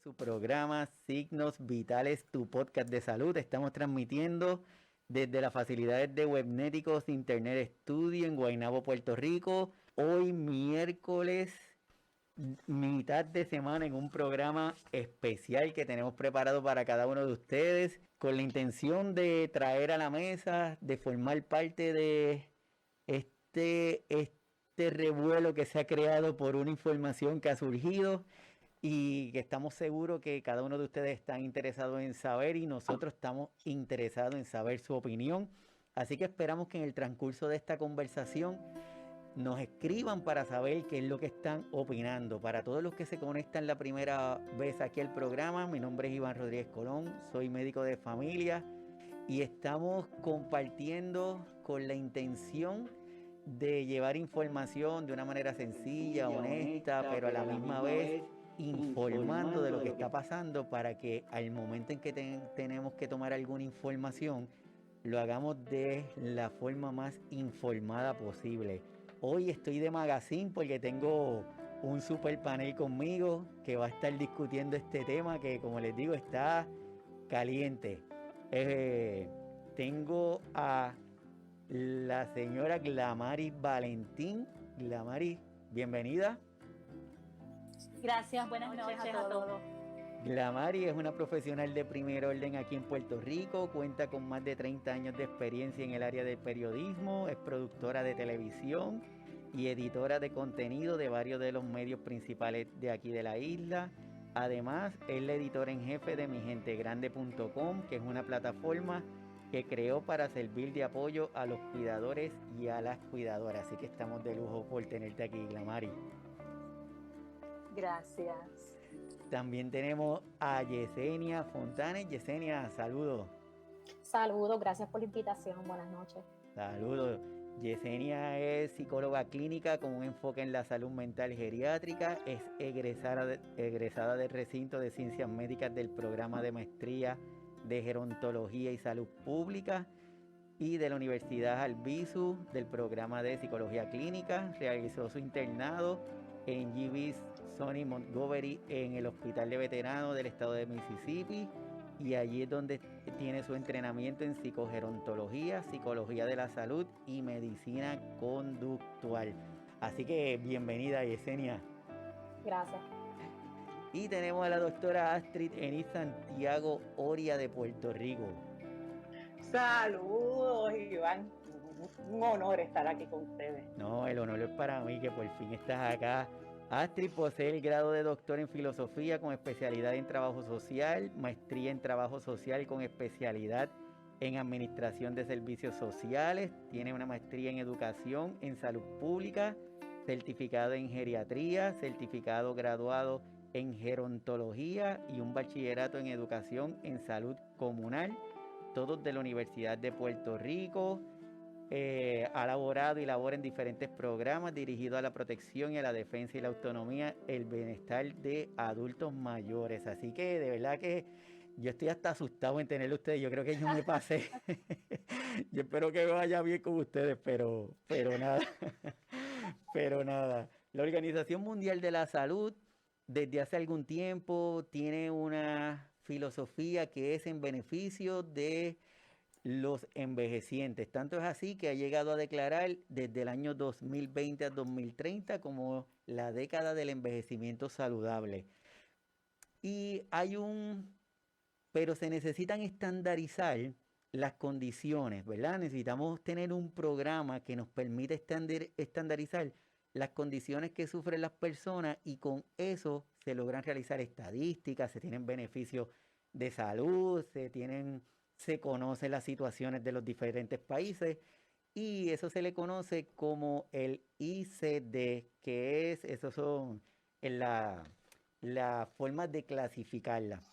Su programa Signos Vitales, tu podcast de salud. Estamos transmitiendo desde las facilidades de Webnéticos Internet Studio en Guaynabo, Puerto Rico. Hoy miércoles, mitad de semana, en un programa especial que tenemos preparado para cada uno de ustedes, con la intención de traer a la mesa, de formar parte de este revuelo que se ha creado por una información que ha surgido y que estamos seguros que cada uno de ustedes está interesado en saber y nosotros estamos interesados en saber su opinión. Así que esperamos que en el transcurso de esta conversación nos escriban para saber qué es lo que están opinando. Para todos los que se conectan la primera vez aquí al programa, mi nombre es Iván Rodríguez Colón, soy médico de familia y estamos compartiendo con la intención de llevar información de una manera sencilla, honesta, pero a la misma vez informando de lo que está pasando para que al momento en que tenemos que tomar alguna información, lo hagamos de la forma más informada posible. Hoy estoy de magazine porque tengo un super panel conmigo que va a estar discutiendo este tema que, como les digo, está caliente. Tengo a la señora Glamaris Valentín. Glamaris, bienvenida. Gracias, buenas noches a todos. Glamaris es una profesional de primer orden aquí en Puerto Rico, cuenta con más de 30 años de experiencia en el área del periodismo, es productora de televisión y editora de contenido de varios de los medios principales de aquí de la isla. Además, es la editora en jefe de migentegrande.com, que es una plataforma que creó para servir de apoyo a los cuidadores y a las cuidadoras. Así que estamos de lujo por tenerte aquí, Glamaris. Gracias. También tenemos a Yesenia Fontanes. Yesenia, saludos. Saludos, gracias por la invitación. Buenas noches. Saludos. Yesenia es psicóloga clínica con un enfoque en la salud mental geriátrica. Es egresada del recinto de ciencias médicas del programa de maestría de gerontología y salud pública y de la Universidad Albizu del programa de psicología clínica. Realizó su internado en GB's Sonny Montgomery en el Hospital de Veteranos del estado de Mississippi y allí es donde tiene su entrenamiento en psicogerontología, psicología de la salud y medicina conductual. Así que bienvenida, Yesenia. Gracias. Y tenemos a la doctora Astrid Enis Santiago Oria de Puerto Rico. Saludos, Iván. Un honor estar aquí con ustedes. No, el honor es para mí que por fin estás acá. Astrid posee el grado de doctor en filosofía con especialidad en trabajo social, maestría en trabajo social con especialidad en administración de servicios sociales, tiene una maestría en educación en salud pública, certificado en geriatría, certificado graduado en gerontología y un bachillerato en educación en salud comunal, todos de la Universidad de Puerto Rico. Ha laborado y labora en diferentes programas dirigidos a la protección y a la defensa y la autonomía, el bienestar de adultos mayores. Así que de verdad que yo estoy hasta asustado en tenerlo ustedes. Yo creo que yo me pasé. Yo espero que vaya bien con ustedes, pero nada. Pero nada. La Organización Mundial de la Salud desde hace algún tiempo tiene una filosofía que es en beneficio de los envejecientes. Tanto es así que ha llegado a declarar desde el año 2020 a 2030 como la década del envejecimiento saludable. Y pero se necesitan estandarizar las condiciones, ¿verdad? Necesitamos tener un programa que nos permita estandarizar las condiciones que sufren las personas y con eso se logran realizar estadísticas, se tienen beneficios de salud, se conocen las situaciones de los diferentes países y eso se le conoce como el ICD, esos son las formas de clasificarla.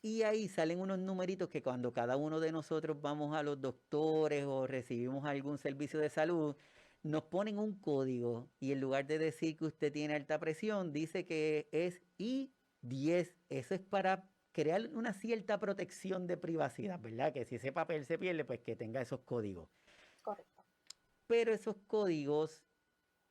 Y ahí salen unos numeritos que cuando cada uno de nosotros vamos a los doctores o recibimos algún servicio de salud, nos ponen un código y en lugar de decir que usted tiene alta presión, dice que es I10. Eso es para crear una cierta protección de privacidad, ¿verdad? Que si ese papel se pierde, pues que tenga esos códigos. Correcto. Pero esos códigos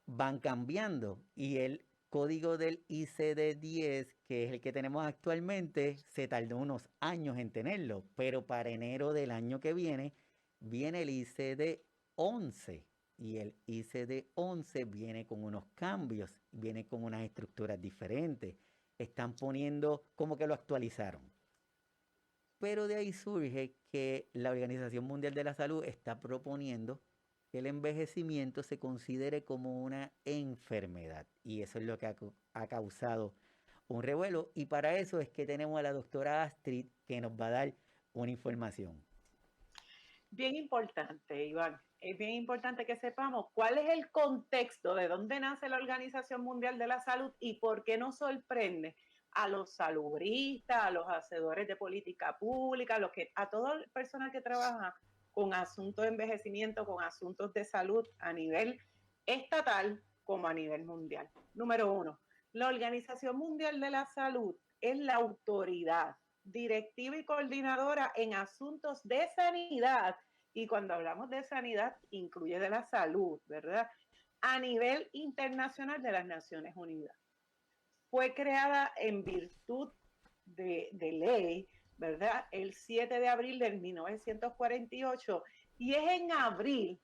van cambiando y el código del ICD-10, que es el que tenemos actualmente, se tardó unos años en tenerlo, pero para enero del año que viene el ICD-11 y el ICD-11 viene con unos cambios, viene con unas estructuras diferentes. Están poniendo como que lo actualizaron. Pero de ahí surge que la Organización Mundial de la Salud está proponiendo que el envejecimiento se considere como una enfermedad. Y eso es lo que ha causado un revuelo. Y para eso es que tenemos a la doctora Astrid, que nos va a dar una información. Bien importante, Iván. Es bien importante que sepamos cuál es el contexto de dónde nace la Organización Mundial de la Salud y por qué nos sorprende a los salubristas, a los hacedores de política pública, a toda persona que trabaja con asuntos de envejecimiento, con asuntos de salud a nivel estatal como a nivel mundial. Número 1, la Organización Mundial de la Salud es la autoridad directiva y coordinadora en asuntos de sanidad. Y cuando hablamos de sanidad, incluye de la salud, ¿verdad? A nivel internacional de las Naciones Unidas. Fue creada en virtud de ley, ¿verdad? El 7 de abril de 1948 y es en abril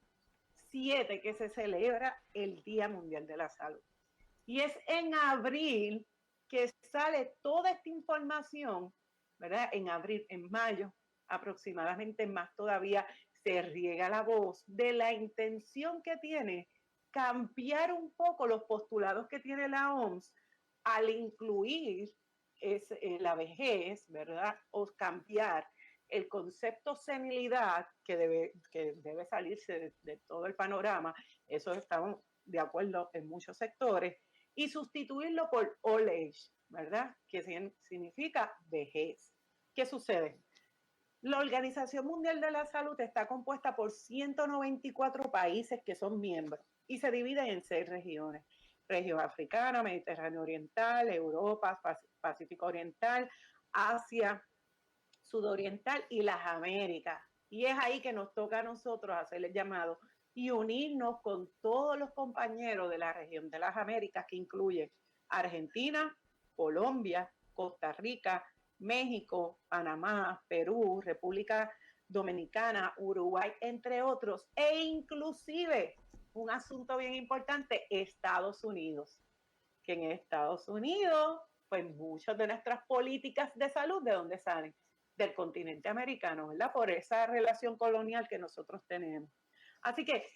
7 que se celebra el Día Mundial de la Salud. Y es en abril que sale toda esta información, ¿verdad? En abril, en mayo, aproximadamente más todavía, se riega la voz de la intención que tiene cambiar un poco los postulados que tiene la OMS al incluir la vejez, ¿verdad? O cambiar el concepto senilidad que debe salirse de todo el panorama. Eso estamos de acuerdo en muchos sectores y sustituirlo por old age, ¿verdad? Que significa vejez. ¿Qué sucede? La Organización Mundial de la Salud está compuesta por 194 países que son miembros y se divide en 6 regiones. Región africana, Mediterráneo Oriental, Europa, Pacífico Oriental, Asia, Sudoriental y las Américas. Y es ahí que nos toca a nosotros hacer el llamado y unirnos con todos los compañeros de la región de las Américas, que incluyen Argentina, Colombia, Costa Rica, México, Panamá, Perú, República Dominicana, Uruguay, entre otros, e inclusive un asunto bien importante, Estados Unidos, que en Estados Unidos, pues muchas de nuestras políticas de salud, ¿de dónde salen? Del continente americano, ¿verdad? Por esa relación colonial que nosotros tenemos. Así que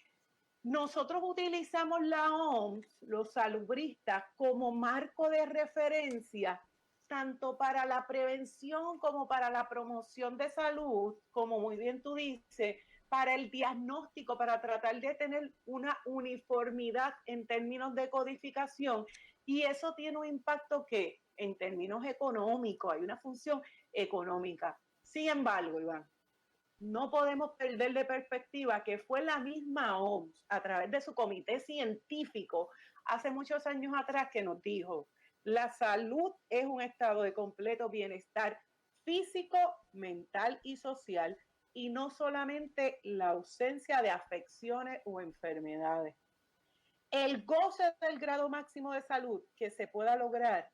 nosotros utilizamos la OMS, los salubristas, como marco de referencia tanto para la prevención como para la promoción de salud, como muy bien tú dices, para el diagnóstico, para tratar de tener una uniformidad en términos de codificación. Y eso tiene un impacto que en términos económicos, hay una función económica. Sin embargo, Iván, no podemos perder de perspectiva que fue la misma OMS, a través de su comité científico, hace muchos años atrás, que nos dijo: la salud es un estado de completo bienestar físico, mental y social, y no solamente la ausencia de afecciones o enfermedades. El goce del grado máximo de salud que se pueda lograr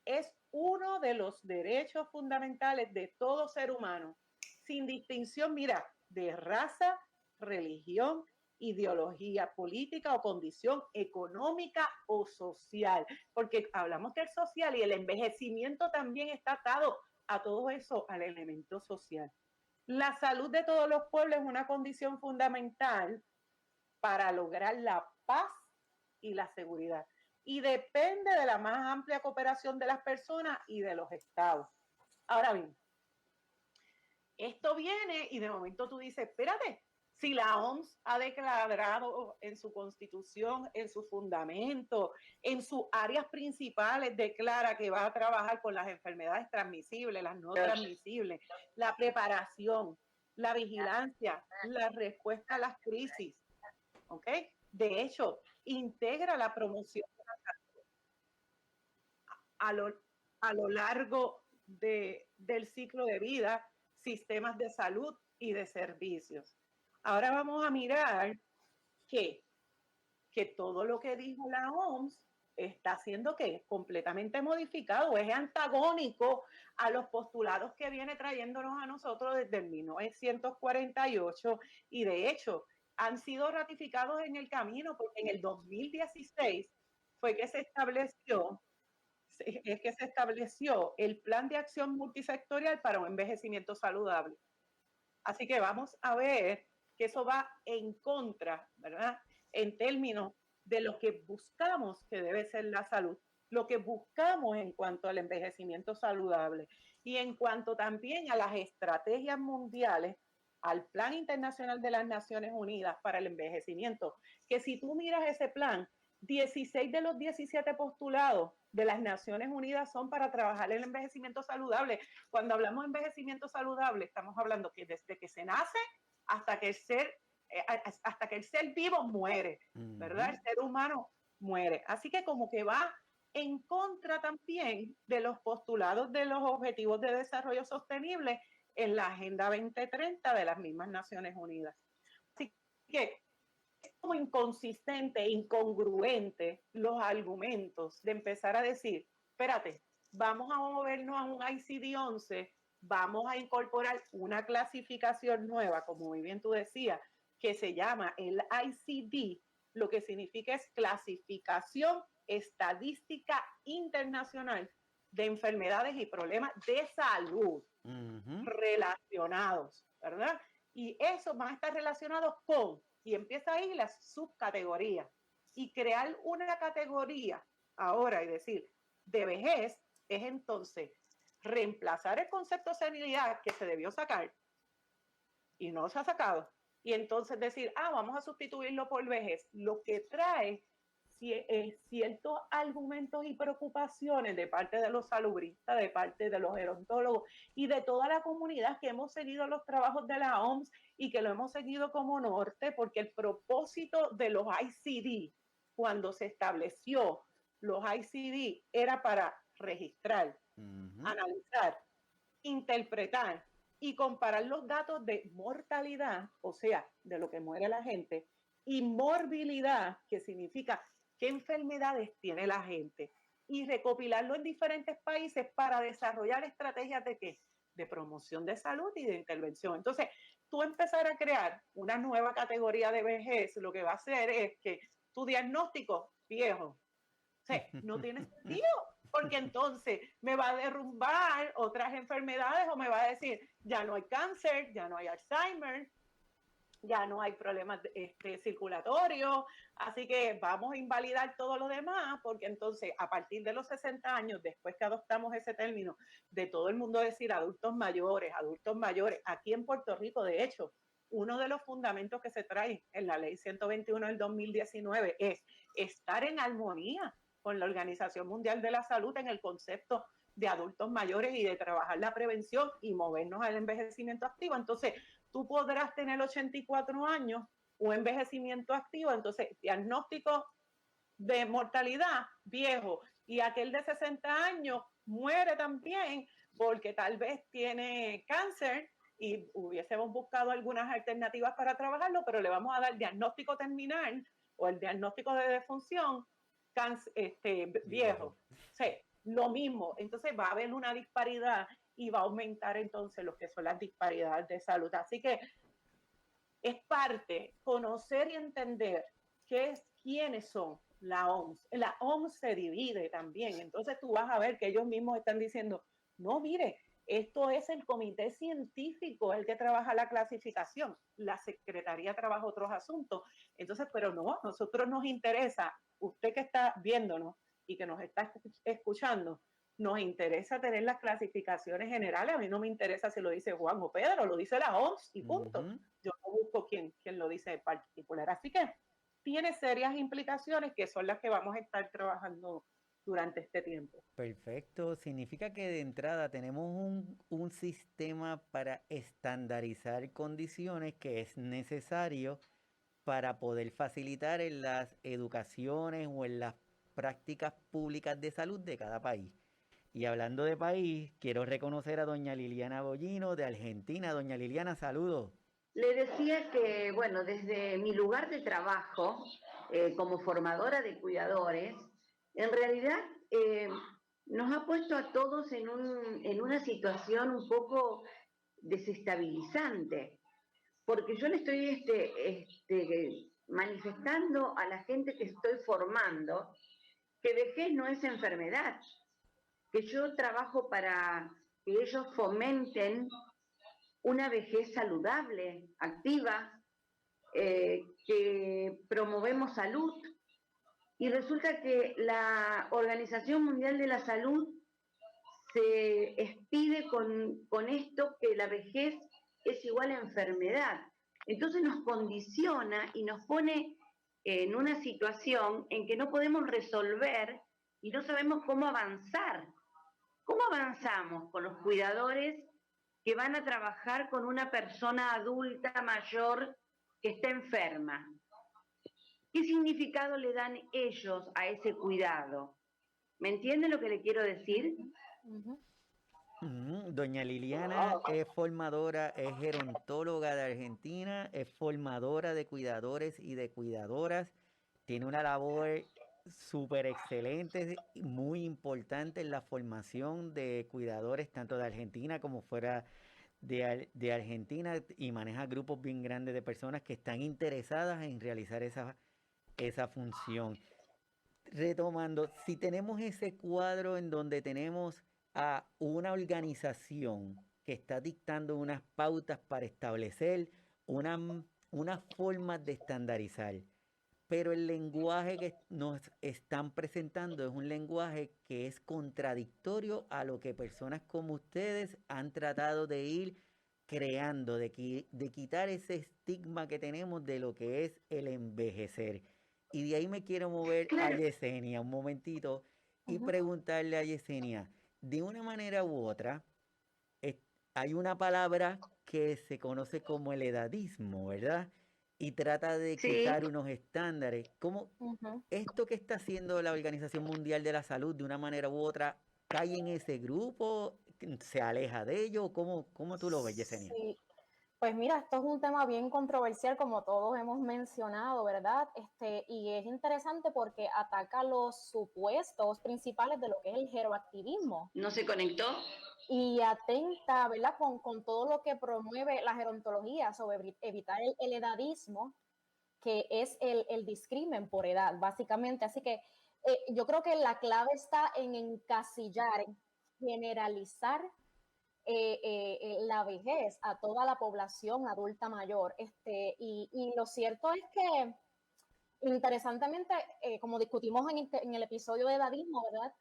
es uno de los derechos fundamentales de todo ser humano, sin distinción, mira, de raza, religión, ideología política o condición económica o social, porque hablamos del social y el envejecimiento también está atado a todo eso, al elemento social. La salud de todos los pueblos es una condición fundamental para lograr la paz y la seguridad, y depende de la más amplia cooperación de las personas y de los estados. Ahora bien, esto viene y de momento tú dices, espérate, si la OMS ha declarado en su constitución, en su fundamento, en sus áreas principales, declara que va a trabajar con las enfermedades transmisibles, las no transmisibles, la preparación, la vigilancia, la respuesta a las crisis, ¿ok? De hecho, integra la promoción de la salud a lo largo del ciclo de vida, sistemas de salud y de servicios. Ahora vamos a mirar que todo lo que dijo la OMS está siendo que completamente modificado, es antagónico a los postulados que viene trayéndonos a nosotros desde el 1948 y de hecho han sido ratificados en el camino porque en el 2016 fue que se estableció el Plan de Acción Multisectorial para un envejecimiento saludable. Así que vamos a ver que eso va en contra, ¿verdad? En términos de lo que buscamos que debe ser la salud, lo que buscamos en cuanto al envejecimiento saludable y en cuanto también a las estrategias mundiales, al Plan Internacional de las Naciones Unidas para el Envejecimiento, que si tú miras ese plan, 16 de los 17 postulados de las Naciones Unidas son para trabajar el envejecimiento saludable. Cuando hablamos de envejecimiento saludable, estamos hablando que desde que se nace hasta que el ser vivo muere, ¿verdad? El ser humano muere. Así que como que va en contra también de los postulados de los Objetivos de Desarrollo Sostenible en la Agenda 2030 de las mismas Naciones Unidas. Así que es como inconsistente, incongruente los argumentos de empezar a decir, espérate, vamos a movernos a un ICD-11, vamos a incorporar una clasificación nueva, como muy bien tú decías, que se llama el ICD, lo que significa es Clasificación Estadística Internacional de Enfermedades y Problemas de Salud relacionados, ¿verdad? Y eso va a estar relacionado con, y empieza ahí las subcategorías, y crear una categoría ahora y decir, de vejez, es entonces reemplazar el concepto de senilidad que se debió sacar y no se ha sacado, y entonces decir, vamos a sustituirlo por vejez, lo que trae ciertos argumentos y preocupaciones de parte de los salubristas, de parte de los gerontólogos y de toda la comunidad que hemos seguido los trabajos de la OMS y que lo hemos seguido como norte, porque el propósito de los ICD, cuando se estableció los ICD, era para registrar, analizar, interpretar y comparar los datos de mortalidad, o sea, de lo que muere la gente, y morbilidad, que significa qué enfermedades tiene la gente, y recopilarlo en diferentes países para desarrollar estrategias de ¿qué? De promoción de salud y de intervención. Entonces, tú empezar a crear una nueva categoría de vejez, lo que va a hacer es que tu diagnóstico, viejo, o sea, no tiene sentido, porque entonces me va a derrumbar otras enfermedades o me va a decir, ya no hay cáncer, ya no hay Alzheimer, ya no hay problemas circulatorios, así que vamos a invalidar todo lo demás, porque entonces a partir de los 60 años, después que adoptamos ese término de todo el mundo decir adultos mayores, aquí en Puerto Rico, de hecho, uno de los fundamentos que se trae en la ley 121 del 2019 es estar en armonía con la Organización Mundial de la Salud en el concepto de adultos mayores y de trabajar la prevención y movernos al envejecimiento activo. Entonces, tú podrás tener 84 años, un envejecimiento activo, entonces diagnóstico de mortalidad viejo, y aquel de 60 años muere también porque tal vez tiene cáncer y hubiésemos buscado algunas alternativas para trabajarlo, pero le vamos a dar diagnóstico terminal o el diagnóstico de defunción viejo. Sí, lo mismo. Entonces va a haber una disparidad y va a aumentar entonces lo que son las disparidades de salud. Así que es parte conocer y entender quiénes son la OMS. La OMS se divide también. Entonces tú vas a ver que ellos mismos están diciendo, no, mire, esto es el comité científico el que trabaja la clasificación. La secretaría trabaja otros asuntos. Entonces, pero no, a nosotros nos interesa, usted que está viéndonos y que nos está escuchando, nos interesa tener las clasificaciones generales. A mí no me interesa si lo dice Juan o Pedro, lo dice la OMS y punto. Yo no busco quién lo dice en particular. Así que tiene serias implicaciones que son las que vamos a estar trabajando durante este tiempo. Perfecto. Significa que de entrada tenemos un sistema para estandarizar condiciones que es necesario para poder facilitar en las educaciones o en las prácticas públicas de salud de cada país. Y hablando de país, quiero reconocer a doña Liliana Bollino de Argentina. Doña Liliana, saludos. Le decía que, bueno, desde mi lugar de trabajo como formadora de cuidadores, en realidad nos ha puesto a todos en una situación un poco desestabilizante, porque yo le estoy manifestando a la gente que estoy formando que vejez no es enfermedad, que yo trabajo para que ellos fomenten una vejez saludable, activa, que promovemos salud. Y resulta que la Organización Mundial de la Salud se expide con esto que la vejez es igual a enfermedad. Entonces nos condiciona y nos pone en una situación en que no podemos resolver y no sabemos cómo avanzar. ¿Cómo avanzamos con los cuidadores que van a trabajar con una persona adulta mayor que está enferma? ¿Qué significado le dan ellos a ese cuidado? ¿Me entiende lo que le quiero decir? Doña Liliana es formadora, es gerontóloga de Argentina, es formadora de cuidadores y de cuidadoras. Tiene una labor súper excelente, muy importante en la formación de cuidadores, tanto de Argentina como fuera de Argentina, y maneja grupos bien grandes de personas que están interesadas en realizar esa función. Retomando, si tenemos ese cuadro en donde tenemos a una organización que está dictando unas pautas para establecer unas formas de estandarizar, pero el lenguaje que nos están presentando es un lenguaje que es contradictorio a lo que personas como ustedes han tratado de ir creando, de quitar ese estigma que tenemos de lo que es el envejecer. Y de ahí me quiero mover a Claro, Yesenia un momentito y preguntarle a Yesenia, de una manera u otra, es- hay una palabra que se conoce como el edadismo, ¿verdad? Y trata de sí. quitar unos estándares. ¿Cómo esto que está haciendo la Organización Mundial de la Salud de una manera u otra cae en ese grupo? ¿Se aleja de ello? ¿Cómo tú lo ves, Yesenia? Sí, pues mira, esto es un tema bien controversial, como todos hemos mencionado, ¿verdad? Y es interesante porque ataca los supuestos principales de lo que es el geroactivismo ¿No se conectó? y atenta, ¿verdad? Con todo lo que promueve la gerontología sobre evitar el edadismo, que es el discrimen por edad, básicamente. Así que yo creo que la clave está en encasillar, en generalizar la vejez a toda la población adulta mayor. Y lo cierto es que, interesantemente, como discutimos en el episodio de edadismo, ¿verdad?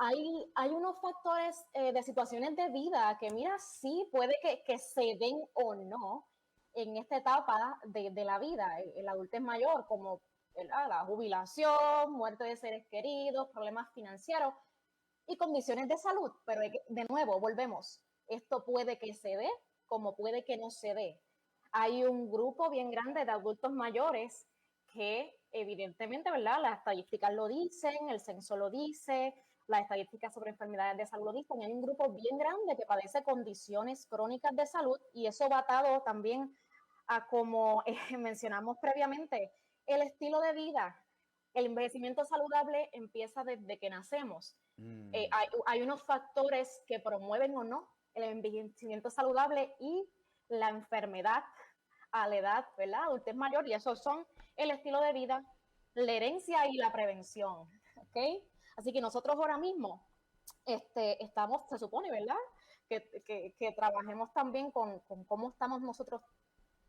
Hay unos factores de situaciones de vida que, mira, sí puede que se den o no en esta etapa de la vida. El adultez mayor, como la jubilación, muerte de seres queridos, problemas financieros y condiciones de salud. Pero de nuevo, volvemos. Esto puede que se dé como puede que no se dé. Hay un grupo bien grande de adultos mayores que evidentemente, ¿verdad? Las estadísticas lo dicen, el censo lo dice, las estadísticas sobre enfermedades de salud lo dicen. Hay un grupo bien grande que padece condiciones crónicas de salud y eso va atado también a, como mencionamos previamente, el estilo de vida. El envejecimiento saludable empieza desde que nacemos. Mm, Hay unos factores que promueven o no el envejecimiento saludable y la enfermedad a la edad, ¿verdad? Adultez mayor, y esos son el estilo de vida, la herencia y la prevención, ¿ok? Así que nosotros ahora mismo estamos, se supone, ¿verdad? Que trabajemos también con cómo estamos nosotros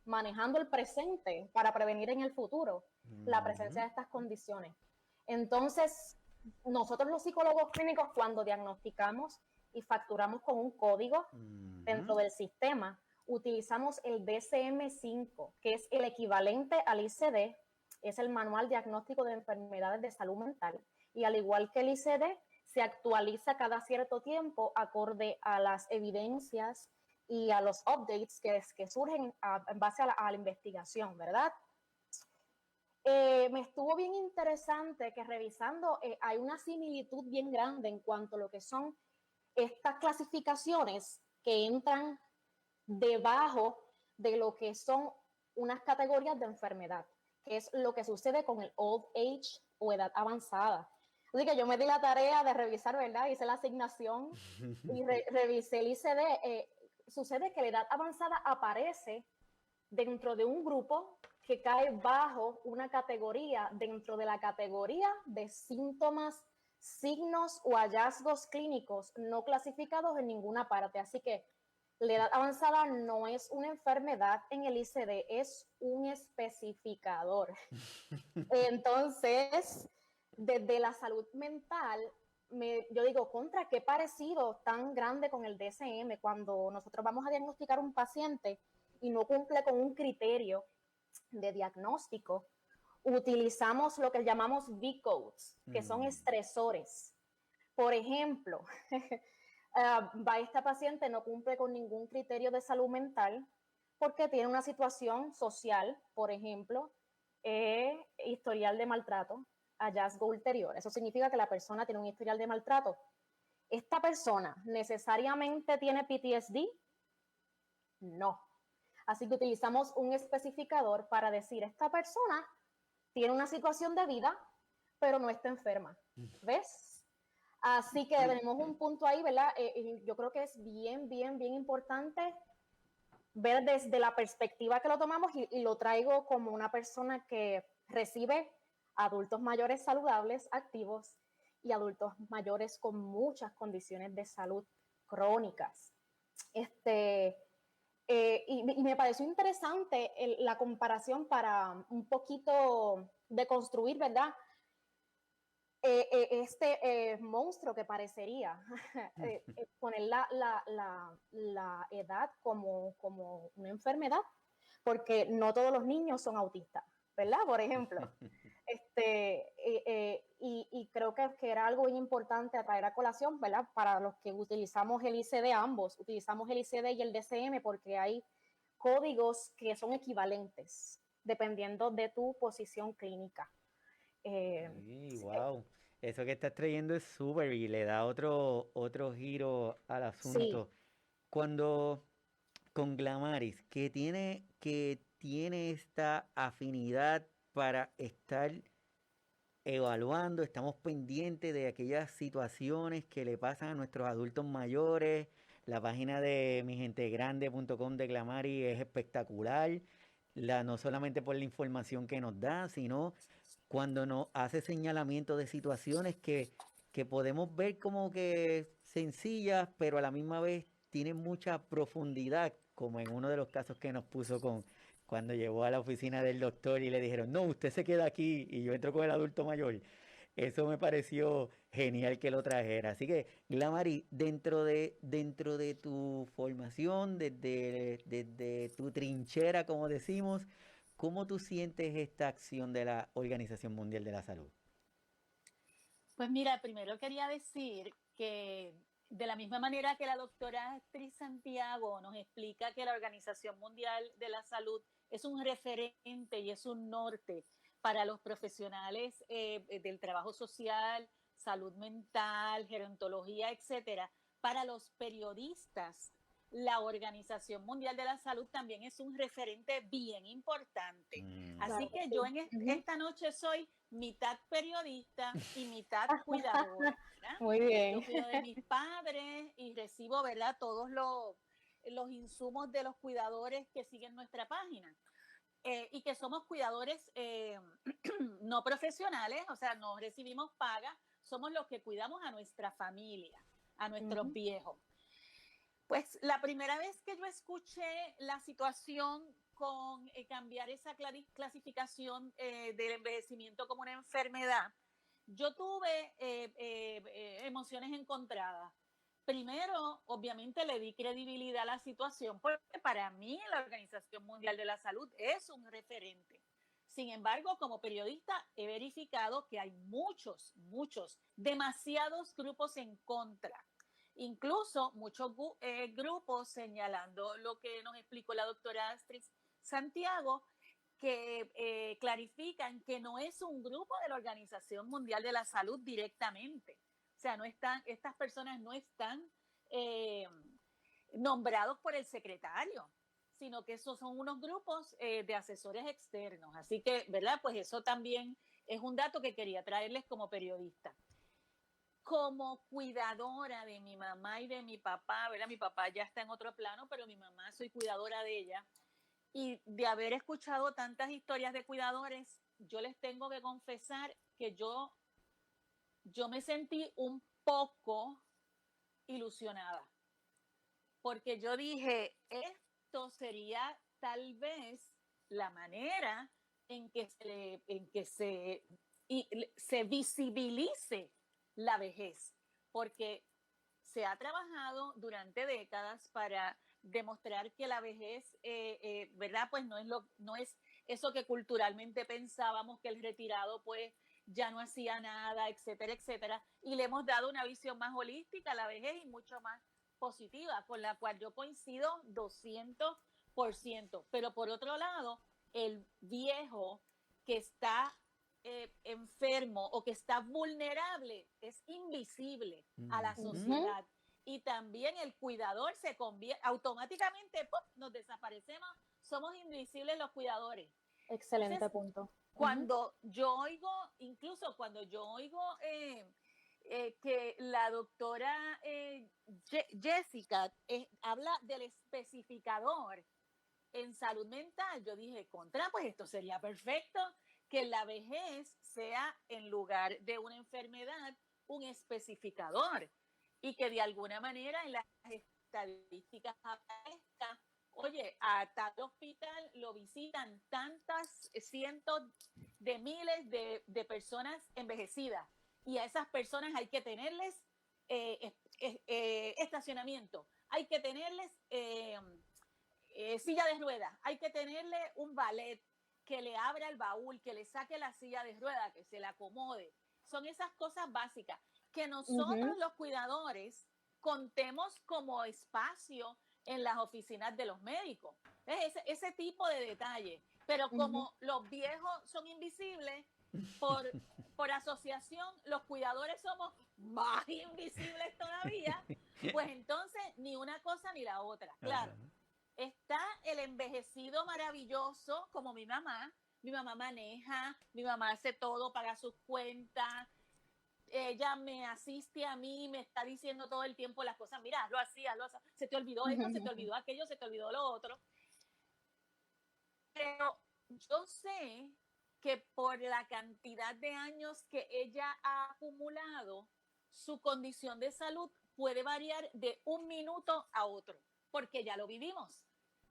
manejando el presente para prevenir en el futuro la presencia ujú, de estas condiciones. Entonces, nosotros los psicólogos clínicos, cuando diagnosticamos y facturamos con un código ujú. dentro del sistema, utilizamos el DSM-5, que es el equivalente al ICD, es el Manual Diagnóstico de Enfermedades de Salud Mental, y al igual que el ICD, se actualiza cada cierto tiempo acorde a las evidencias y a los updates que surgen en base a la investigación, ¿verdad? Me estuvo bien interesante que revisando hay una similitud bien grande en cuanto a lo que son estas clasificaciones que entran debajo de lo que son unas categorías de enfermedad, que es lo que sucede con el old age o edad avanzada. Así que yo me di la tarea de revisar, ¿verdad? Hice la asignación y revisé el ICD. Sucede que la edad avanzada aparece dentro de un grupo que cae bajo una categoría, dentro de la categoría de síntomas, signos o hallazgos clínicos no clasificados en ninguna parte. Así que la edad avanzada no es una enfermedad en el ICD, es un especificador. Entonces, desde la salud mental, yo digo, contra qué parecido tan grande con el DSM cuando nosotros vamos a diagnosticar un paciente y no cumple con un criterio de diagnóstico, utilizamos lo que llamamos V-codes, que son estresores. Por ejemplo, esta paciente no cumple con ningún criterio de salud mental porque tiene una situación social, por ejemplo, historial de maltrato, hallazgo ulterior. Eso significa que la persona tiene un historial de maltrato. ¿Esta persona necesariamente tiene PTSD? No. Así que utilizamos un especificador para decir, esta persona tiene una situación de vida, pero no está enferma. ¿Ves? Así que tenemos un punto ahí, ¿verdad? Yo creo que es bien importante ver desde la perspectiva que lo tomamos y lo traigo como una persona que recibe adultos mayores saludables, activos, y adultos mayores con muchas condiciones de salud crónicas. Y me pareció interesante la comparación para un poquito deconstruir, ¿verdad? Este monstruo que parecería poner la edad como una enfermedad, porque no todos los niños son autistas, ¿verdad? Por ejemplo. Y creo que era algo muy importante a traer a colación, ¿verdad? Para los que utilizamos el ICD, ambos utilizamos el ICD y el DSM porque hay códigos que son equivalentes dependiendo de tu posición clínica. Sí, wow. Eso que estás trayendo es súper y le da otro giro al asunto. Sí. Cuando con Glamaris, que tiene esta afinidad para estar evaluando, estamos pendientes de aquellas situaciones que le pasan a nuestros adultos mayores. La página de migentegrande.com de Glamari es espectacular, no solamente por la información que nos da, sino cuando nos hace señalamiento de situaciones que podemos ver como que sencillas, pero a la misma vez tienen mucha profundidad, como en uno de los casos que nos puso cuando llegó a la oficina del doctor y le dijeron, no, usted se queda aquí y yo entro con el adulto mayor. Eso me pareció genial que lo trajera. Así que, Glamari, dentro de tu formación, desde tu trinchera, como decimos, ¿cómo tú sientes esta acción de la Organización Mundial de la Salud? Pues mira, primero quería decir que de la misma manera que la doctora Astrid Santiago nos explica que la Organización Mundial de la Salud es un referente y es un norte para los profesionales del trabajo social, salud mental, gerontología, etcétera, para los periodistas, la Organización Mundial de la Salud también es un referente bien importante. Así que yo esta noche soy mitad periodista y mitad cuidadora, ¿verdad? Muy bien. Yo cuido de mis padres y recibo, ¿verdad?, todos los insumos de los cuidadores que siguen nuestra página. Y que somos cuidadores no profesionales, o sea, no recibimos paga, somos los que cuidamos a nuestra familia, a nuestros viejos. Pues la primera vez que yo escuché la situación con cambiar esa clasificación del envejecimiento como una enfermedad, yo tuve emociones encontradas. Primero, obviamente, le di credibilidad a la situación porque para mí la Organización Mundial de la Salud es un referente. Sin embargo, como periodista he verificado que hay demasiados grupos en contra. Incluso muchos grupos señalando lo que nos explicó la doctora Astrid Santiago, que clarifican que no es un grupo de la Organización Mundial de la Salud directamente. O sea, estas personas no están nombrados por el secretario, sino que esos son unos grupos de asesores externos. Así que, ¿verdad? Pues eso también es un dato que quería traerles como periodista. como cuidadora de mi mamá y de mi papá, ¿verdad? Mi papá ya está en otro plano, pero mi mamá soy cuidadora de ella. Y de haber escuchado tantas historias de cuidadores, yo les tengo que confesar que yo me sentí un poco ilusionada, porque yo dije, esto sería tal vez la manera en que se visibilice la vejez, porque se ha trabajado durante décadas para demostrar que la vejez, ¿verdad? Pues no es eso que culturalmente pensábamos, que el retirado pues ya no hacía nada, etcétera, etcétera. Y le hemos dado una visión más holística a la vejez y mucho más positiva, con la cual yo coincido 200%. Pero por otro lado, el viejo que está enfermo o que está vulnerable es invisible a la sociedad. Y también el cuidador se convierte automáticamente, ¡pum!, nos desaparecemos, somos invisibles los cuidadores. Excelente. Entonces, punto. Cuando yo oigo, incluso cuando yo oigo que la doctora Jessica habla del especificador en salud mental, yo dije, pues esto sería perfecto, que la vejez sea, en lugar de una enfermedad, un especificador, y que de alguna manera en las estadísticas aparezca, oye, a tal hospital lo visitan tantas cientos de miles de personas envejecidas, y a esas personas hay que tenerles estacionamiento, hay que tenerles silla de ruedas, hay que tenerle un ballet que le abra el baúl, que le saque la silla de ruedas, que se la acomode. Son esas cosas básicas que nosotros los cuidadores contemos como espacio en las oficinas de los médicos. Ese tipo de detalle. Pero como los viejos son invisibles, por asociación, los cuidadores somos más invisibles todavía, pues entonces ni una cosa ni la otra. Claro, está el envejecido maravilloso como mi mamá. Mi mamá maneja, mi mamá hace todo, paga sus cuentas, ella me asiste a mí, me está diciendo todo el tiempo las cosas, mira, lo hacía, se te olvidó esto, se te olvidó aquello, se te olvidó lo otro. Pero yo sé que por la cantidad de años que ella ha acumulado, su condición de salud puede variar de un minuto a otro, porque ya lo vivimos.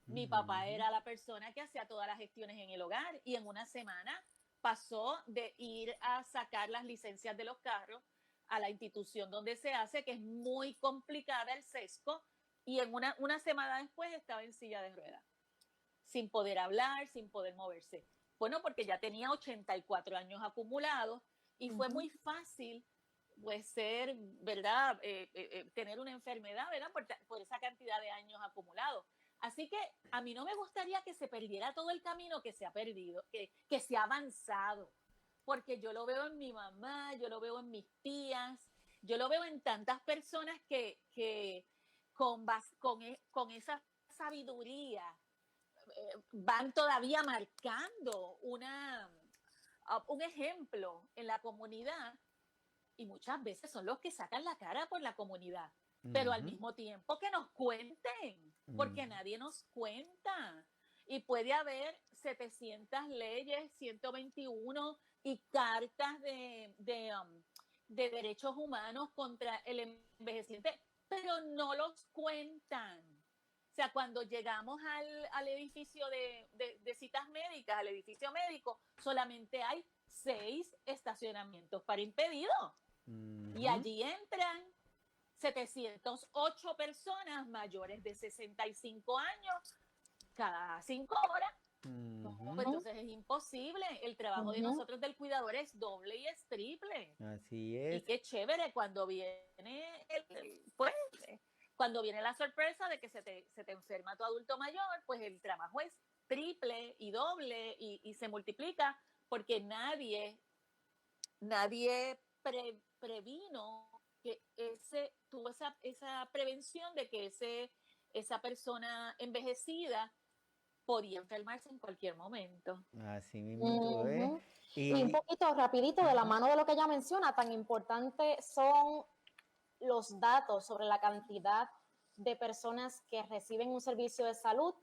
Mi papá era la persona que hacía todas las gestiones en el hogar y en una semana pasó de ir a sacar las licencias de los carros a la institución donde se hace, que es muy complicada el sesco, y en una semana después estaba en silla de ruedas, sin poder hablar, sin poder moverse. Bueno, porque ya tenía 84 años acumulados y fue muy fácil pues ser, ¿verdad? Tener una enfermedad, ¿verdad? Por esa cantidad de años acumulados. Así que a mí no me gustaría que se perdiera todo el camino que se ha perdido, que se ha avanzado, porque yo lo veo en mi mamá, yo lo veo en mis tías, yo lo veo en tantas personas que con esa sabiduría van todavía marcando un ejemplo en la comunidad, y muchas veces son los que sacan la cara por la comunidad, pero al mismo tiempo que nos cuenten, porque nadie nos cuenta. Y puede haber 700 leyes, 121 y cartas de derechos humanos contra el envejeciente, pero no los cuentan. O sea, cuando llegamos al edificio de citas médicas, al edificio médico, solamente hay 6 estacionamientos para impedidos. Y allí entran 708 personas mayores de 65 años cada 5 horas. No, pues entonces es imposible. El trabajo de nosotros del cuidador es doble y es triple. Así es. Y qué chévere cuando viene cuando viene la sorpresa de que se te enferma tu adulto mayor, pues el trabajo es triple y doble y se multiplica, porque nadie previno que tuvo esa prevención de que esa persona envejecida podía enfermarse en cualquier momento. Así mismo, Y un poquito rapidito, de la mano de lo que ella menciona, tan importante son los datos sobre la cantidad de personas que reciben un servicio de salud,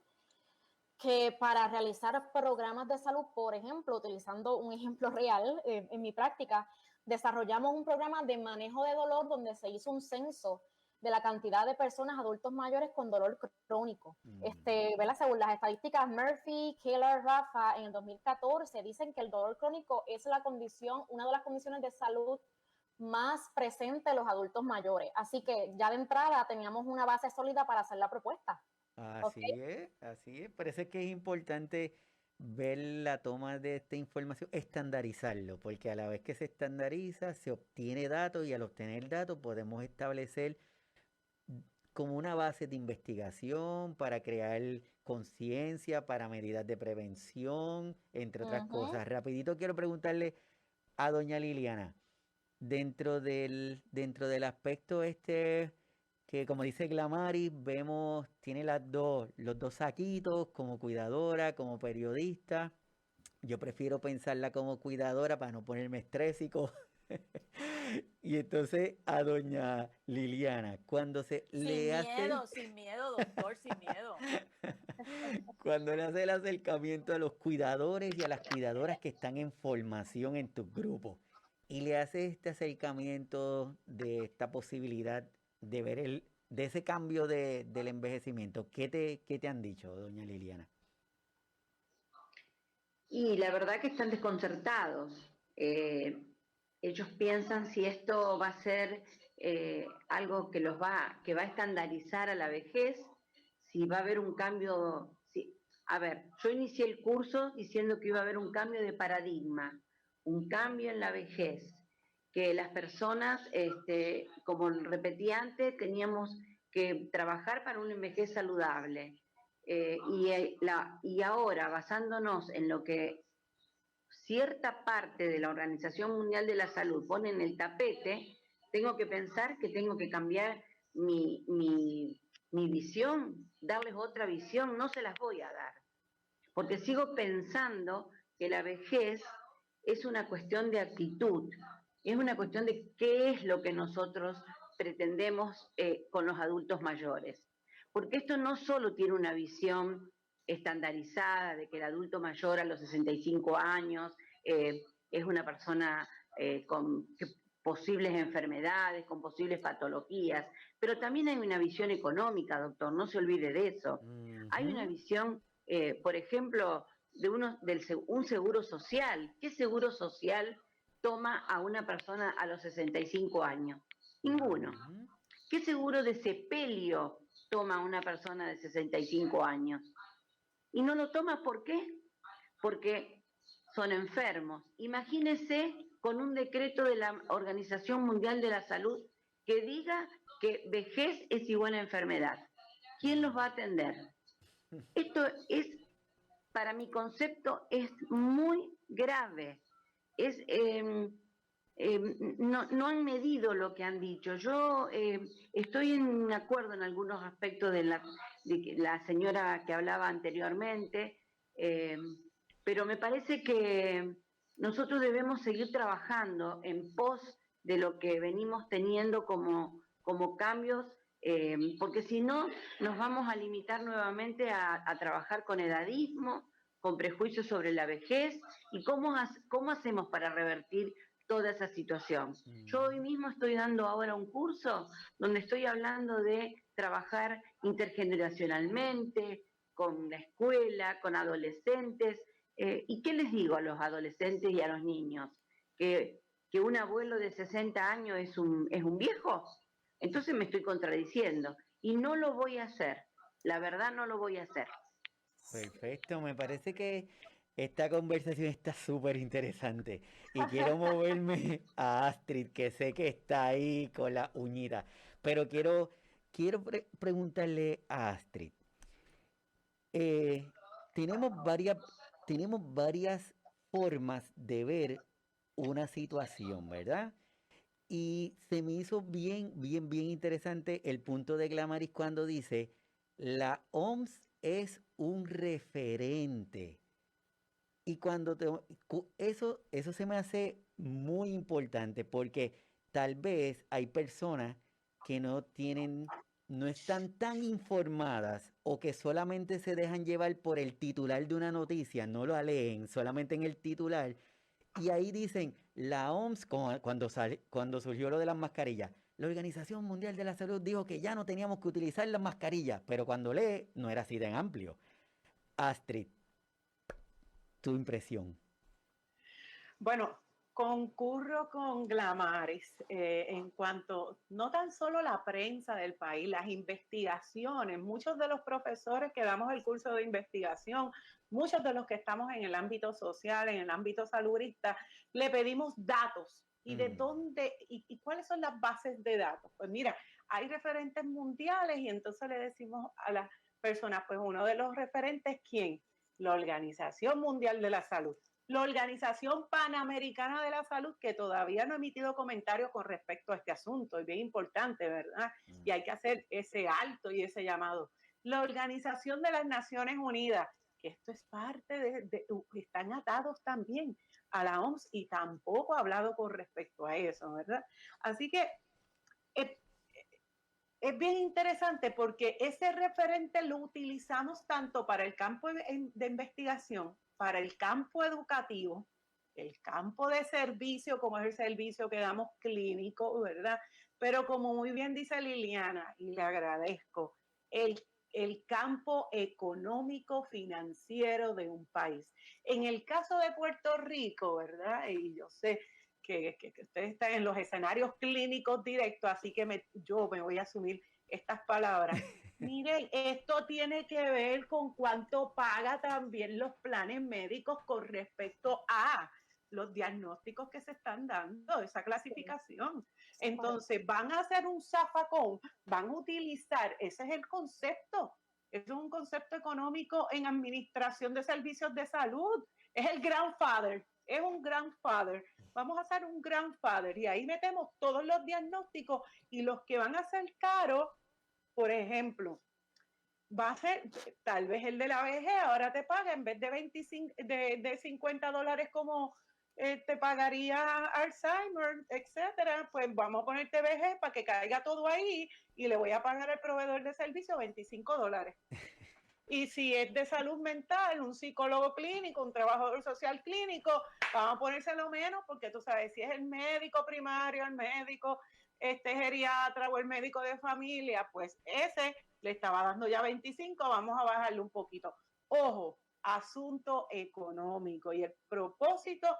que para realizar programas de salud, por ejemplo, utilizando un ejemplo real en mi práctica, desarrollamos un programa de manejo de dolor donde se hizo un censo de la cantidad de personas adultos mayores con dolor crónico. ¿Verdad? Según las estadísticas Murphy, Keller, Rafa, en el 2014 dicen que el dolor crónico es la condición, una de las condiciones de salud más presente en los adultos mayores. Así que ya de entrada teníamos una base sólida para hacer la propuesta. Así es. Parece que es importante ver la toma de esta información, estandarizarlo, porque a la vez que se estandariza, se obtiene datos y al obtener datos podemos establecer como una base de investigación para crear conciencia, para medidas de prevención, entre otras cosas. Rapidito quiero preguntarle a doña Liliana, dentro del aspecto que como dice Glamaris, vemos, tiene los dos saquitos, como cuidadora, como periodista. Yo prefiero pensarla como cuidadora para no ponerme estrésico. Y entonces a doña Liliana, cuando se le hace Sin miedo, doctor, sin miedo. cuando le hace el acercamiento a los cuidadores y a las cuidadoras que están en formación en tus grupos y le hace este acercamiento de esta posibilidad de ver de ese cambio del envejecimiento, ¿qué te han dicho, doña Liliana? Y la verdad que están desconcertados. Ellos piensan si esto va a ser algo que que va a estandarizar a la vejez, si va a haber un cambio. A ver, yo inicié el curso diciendo que iba a haber un cambio de paradigma, un cambio en la vejez, que las personas, como repetí antes, teníamos que trabajar para una vejez saludable. Y ahora, basándonos en lo que cierta parte de la Organización Mundial de la Salud pone en el tapete, tengo que pensar que tengo que cambiar mi visión, darles otra visión, no se las voy a dar, porque sigo pensando que la vejez es una cuestión de actitud, es una cuestión de qué es lo que nosotros pretendemos con los adultos mayores. Porque esto no solo tiene una visión estandarizada de que el adulto mayor a los 65 años es una persona con posibles enfermedades, con posibles patologías, pero también hay una visión económica, doctor, no se olvide de eso. Hay una visión, por ejemplo, de un seguro social. ¿Qué seguro social toma a una persona a los 65 años? Ninguno. ¿Qué seguro de sepelio toma a una persona de 65 años? Y no lo toma, ¿por qué? Porque son enfermos. Imagínese con un decreto de la Organización Mundial de la Salud que diga que vejez es igual a enfermedad. ¿Quién los va a atender? Esto es, para mi concepto, es muy grave. No han medido lo que han dicho. Yo estoy en acuerdo en algunos aspectos de la señora que hablaba anteriormente, pero me parece que nosotros debemos seguir trabajando en pos de lo que venimos teniendo como cambios, porque si no nos vamos a limitar nuevamente a trabajar con edadismo, con prejuicios sobre la vejez, y cómo hacemos para revertir toda esa situación. Yo hoy mismo estoy dando ahora un curso donde estoy hablando de trabajar intergeneracionalmente, con la escuela, con adolescentes. ¿Y qué les digo a los adolescentes y a los niños? ¿Que un abuelo de 60 años es un viejo? Entonces me estoy contradiciendo. Y no lo voy a hacer. La verdad no lo voy a hacer. Perfecto, me parece que esta conversación está súper interesante y quiero moverme a Astrid, que sé que está ahí con la uñita, pero quiero preguntarle a Astrid. Tenemos varias formas de ver una situación, ¿verdad? Y se me hizo bien interesante el punto de Glamaris cuando dice, la OMS es un referente. Y eso se me hace muy importante porque tal vez hay personas que no están tan informadas o que solamente se dejan llevar por el titular de una noticia, no lo leen, solamente en el titular. Y ahí dicen, la OMS, cuando surgió lo de las mascarillas, la Organización Mundial de la Salud dijo que ya no teníamos que utilizar las mascarillas, pero cuando lee no era así tan amplio. Astrid, tu impresión. Bueno, concurro con Glamaris en cuanto, no tan solo la prensa del país, las investigaciones, muchos de los profesores que damos el curso de investigación, muchos de los que estamos en el ámbito social, en el ámbito saludista, le pedimos datos. ¿Y de dónde? ¿Y cuáles son las bases de datos? Pues mira, hay referentes mundiales y entonces le decimos a las personas, pues uno de los referentes, ¿quién? La Organización Mundial de la Salud. La Organización Panamericana de la Salud, que todavía no ha emitido comentarios con respecto a este asunto, es bien importante, ¿verdad? Y hay que hacer ese alto y ese llamado. La Organización de las Naciones Unidas, que esto es parte están atados también a la OMS y tampoco ha hablado con respecto a eso, ¿verdad? Así que es bien interesante porque ese referente lo utilizamos tanto para el campo de investigación, para el campo educativo, el campo de servicio, como es el servicio que damos clínico, ¿verdad? Pero como muy bien dice Liliana, y le agradezco, el campo económico financiero de un país. En el caso de Puerto Rico, ¿verdad? Y yo sé que ustedes están en los escenarios clínicos directos, así que yo me voy a asumir estas palabras. Miren, esto tiene que ver con cuánto paga también los planes médicos con respecto a los diagnósticos que se están dando, esa clasificación. Entonces, van a hacer un zafacón, van a utilizar, ese es el concepto, es un concepto económico en administración de servicios de salud, es el grandfather, es un grandfather. Vamos a hacer un grandfather y ahí metemos todos los diagnósticos y los que van a ser caros, por ejemplo, va a ser tal vez el de la vejez, ahora te paga en vez de $50 como te pagaría Alzheimer, etcétera, pues vamos a ponerte vejez para que caiga todo ahí y le voy a pagar al proveedor de servicio $25. Y si es de salud mental, un psicólogo clínico, un trabajador social clínico, vamos a ponérselo menos porque tú sabes, si es el médico primario, el médico geriatra o el médico de familia, pues ese le estaba dando ya 25, vamos a bajarle un poquito. Ojo, asunto económico y el propósito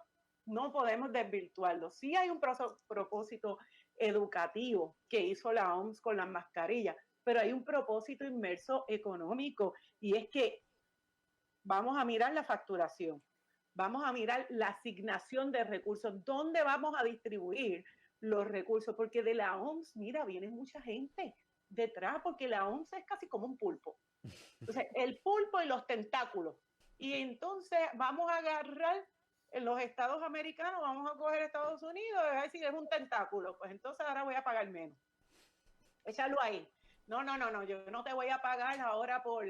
no podemos desvirtuarlo. Sí hay un propósito educativo que hizo la OMS con las mascarillas, pero hay un propósito inmerso económico y es que vamos a mirar la facturación, vamos a mirar la asignación de recursos, dónde vamos a distribuir los recursos, porque de la OMS, mira, viene mucha gente detrás, porque la OMS es casi como un pulpo. Entonces, el pulpo y los tentáculos. Y entonces vamos a agarrar en los estados americanos, vamos a coger Estados Unidos, y a decir, es un tentáculo, pues entonces ahora voy a pagar menos. Échalo ahí. No, yo no te voy a pagar ahora por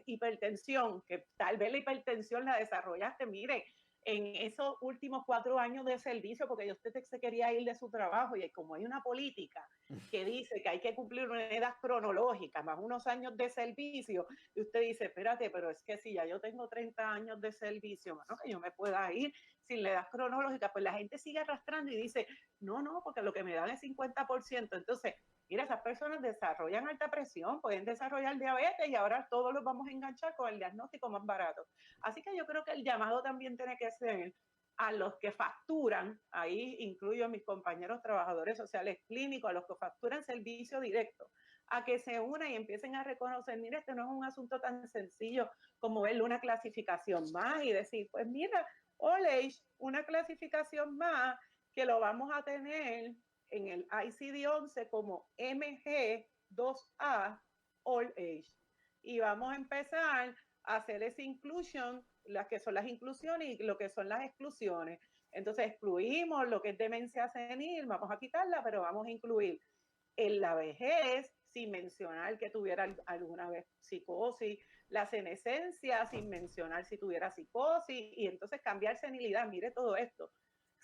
hipertensión, que tal vez la hipertensión la desarrollaste, mire, en esos últimos 4 años de servicio, porque usted se quería ir de su trabajo y como hay una política que dice que hay que cumplir una edad cronológica más unos años de servicio, y usted dice, espérate, pero es que si ya yo tengo 30 años de servicio, bueno, que yo me pueda ir sin la edad cronológica, pues la gente sigue arrastrando y dice, no, porque lo que me dan es 50%. Entonces, mira, esas personas desarrollan alta presión, pueden desarrollar diabetes y ahora todos los vamos a enganchar con el diagnóstico más barato. Así que yo creo que el llamado también tiene que ser a los que facturan, ahí incluyo a mis compañeros trabajadores sociales clínicos, a los que facturan servicio directo, a que se unan y empiecen a reconocer, mira, este no es un asunto tan sencillo como verle una clasificación más y decir, pues mira, All Age, una clasificación más que lo vamos a tener en el ICD-11 como MG2A All Age. Y vamos a empezar a hacer esa inclusión, las que son las inclusiones y lo que son las exclusiones. Entonces excluimos lo que es demencia senil, vamos a quitarla, pero vamos a incluir en la vejez, sin mencionar que tuviera alguna vez psicosis, la senescencia, sin mencionar si tuviera psicosis, y entonces cambiar senilidad, mire todo esto,